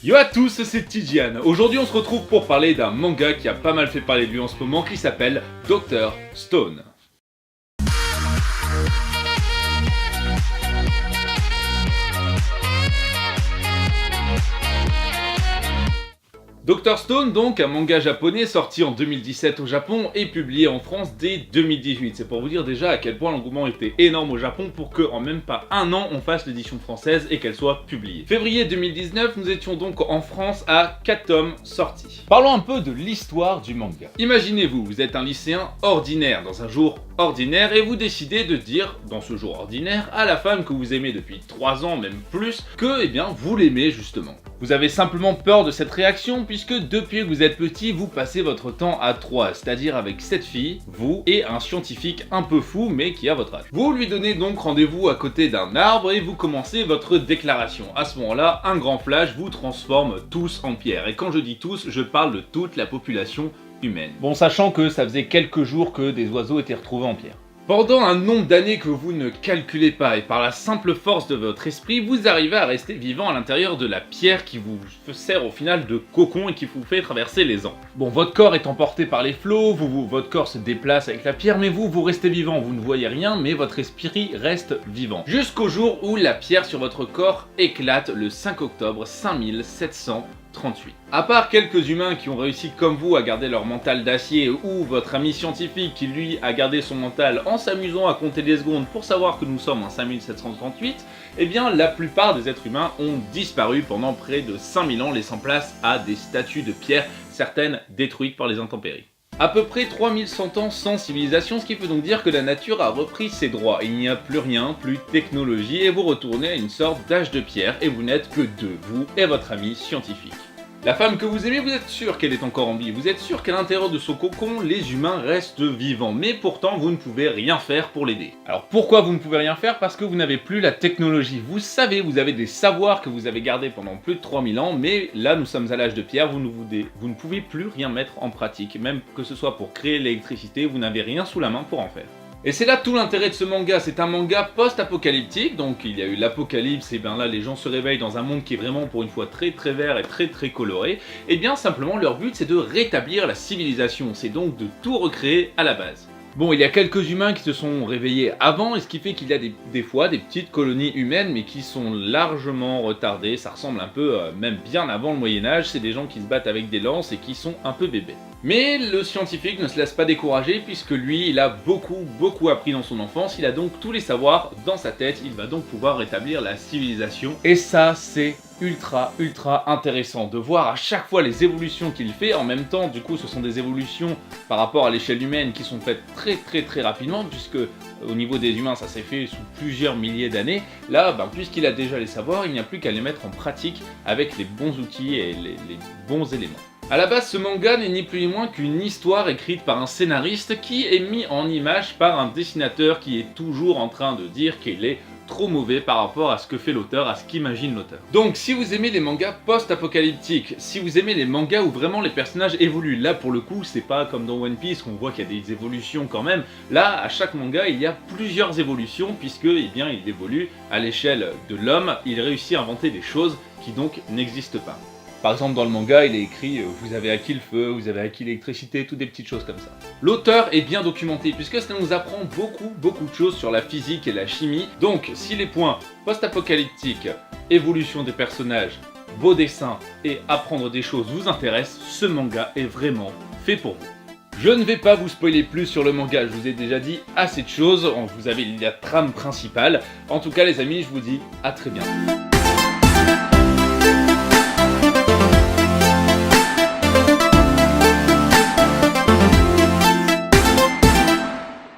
Yo à tous, c'est Tidiane. Aujourd'hui on se retrouve pour parler d'un manga qui a pas mal fait parler de lui en ce moment qui s'appelle Dr. Stone. Dr. Stone, donc, un manga japonais sorti en 2017 au Japon et publié en France dès 2018. C'est pour vous dire déjà à quel point l'engouement était énorme au Japon pour qu'en même pas un an on fasse l'édition française et qu'elle soit publiée. Février 2019, nous étions donc en France à 4 tomes sortis. Parlons un peu de l'histoire du manga. Imaginez-vous, vous êtes un lycéen ordinaire dans un jour ordinaire et vous décidez de dire, dans ce jour ordinaire, à la femme que vous aimez depuis 3 ans, même plus, que, eh bien, vous l'aimez justement. Vous avez simplement peur de cette réaction puisque depuis que vous êtes petit, vous passez votre temps à 3, c'est-à-dire avec cette fille, vous et un scientifique un peu fou mais qui a votre âge. Vous lui donnez donc rendez-vous à côté d'un arbre et vous commencez votre déclaration. À ce moment-là, un grand flash vous transforme tous en pierre. Et quand je dis tous, je parle de toute la population humaine. Bon, sachant que ça faisait quelques jours que des oiseaux étaient retrouvés en pierre. Pendant un nombre d'années que vous ne calculez pas et par la simple force de votre esprit, vous arrivez à rester vivant à l'intérieur de la pierre qui vous sert au final de cocon et qui vous fait traverser les ans. Bon, votre corps est emporté par les flots, votre corps se déplace avec la pierre, mais vous restez vivant, vous ne voyez rien, mais votre esprit reste vivant. Jusqu'au jour où la pierre sur votre corps éclate le 5 octobre 5738. À part quelques humains qui ont réussi comme vous à garder leur mental d'acier ou votre ami scientifique qui lui a gardé son mental en s'amusant à compter des secondes pour savoir que nous sommes en 5738, eh bien la plupart des êtres humains ont disparu pendant près de 5000 ans, laissant place à des statues de pierre, certaines détruites par les intempéries. À peu près 3100 ans sans civilisation, ce qui peut donc dire que la nature a repris ses droits. Il n'y a plus rien, plus de technologie et vous retournez à une sorte d'âge de pierre et vous n'êtes que deux, vous et votre ami scientifique. La femme que vous aimez, vous êtes sûr qu'elle est encore en vie, vous êtes sûr qu'à l'intérieur de son cocon, les humains restent vivants, mais pourtant vous ne pouvez rien faire pour l'aider. Alors pourquoi vous ne pouvez rien faire? Parce que vous n'avez plus la technologie. Vous savez, vous avez des savoirs que vous avez gardés pendant plus de 3000 ans, mais là nous sommes à l'âge de pierre, vous ne pouvez plus rien mettre en pratique, même que ce soit pour créer l'électricité, vous n'avez rien sous la main pour en faire. Et c'est là tout l'intérêt de ce manga, c'est un manga post-apocalyptique, donc il y a eu l'apocalypse, et bien là les gens se réveillent dans un monde qui est vraiment pour une fois très vert et très coloré, et bien simplement leur but c'est de rétablir la civilisation, c'est donc de tout recréer à la base. Bon, il y a quelques humains qui se sont réveillés avant, et ce qui fait qu'il y a des fois des petites colonies humaines, mais qui sont largement retardées, ça ressemble un peu, même bien avant le Moyen-Âge, c'est des gens qui se battent avec des lances et qui sont un peu bébés. Mais le scientifique ne se laisse pas décourager, puisque lui, il a beaucoup appris dans son enfance, il a donc tous les savoirs dans sa tête, il va donc pouvoir rétablir la civilisation, et ça c'est ultra intéressant de voir à chaque fois les évolutions qu'il fait. En même temps, du coup, ce sont des évolutions par rapport à l'échelle humaine qui sont faites très rapidement, puisque au niveau des humains, ça s'est fait sous plusieurs milliers d'années. Là, puisqu'il a déjà les savoirs, il n'y a plus qu'à les mettre en pratique avec les bons outils et les bons éléments. A la base, ce manga n'est ni plus ni moins qu'une histoire écrite par un scénariste qui est mis en image par un dessinateur qui est toujours en train de dire qu'il est trop mauvais par rapport à ce que fait l'auteur, à ce qu'imagine l'auteur. Donc si vous aimez les mangas post-apocalyptiques, si vous aimez les mangas où vraiment les personnages évoluent, là pour le coup c'est pas comme dans One Piece qu'on voit qu'il y a des évolutions quand même, là à chaque manga il y a plusieurs évolutions puisque eh bien, il évolue à l'échelle de l'homme, il réussit à inventer des choses qui donc n'existent pas. Par exemple, dans le manga, il est écrit « Vous avez acquis le feu, vous avez acquis l'électricité », toutes des petites choses comme ça. L'auteur est bien documenté, puisque ça nous apprend beaucoup de choses sur la physique et la chimie. Donc, si les points post-apocalyptiques, évolution des personnages, beaux dessins et apprendre des choses vous intéressent, ce manga est vraiment fait pour vous. Je ne vais pas vous spoiler plus sur le manga, je vous ai déjà dit assez de choses, vous avez la trame principale. En tout cas les amis, je vous dis à très bientôt.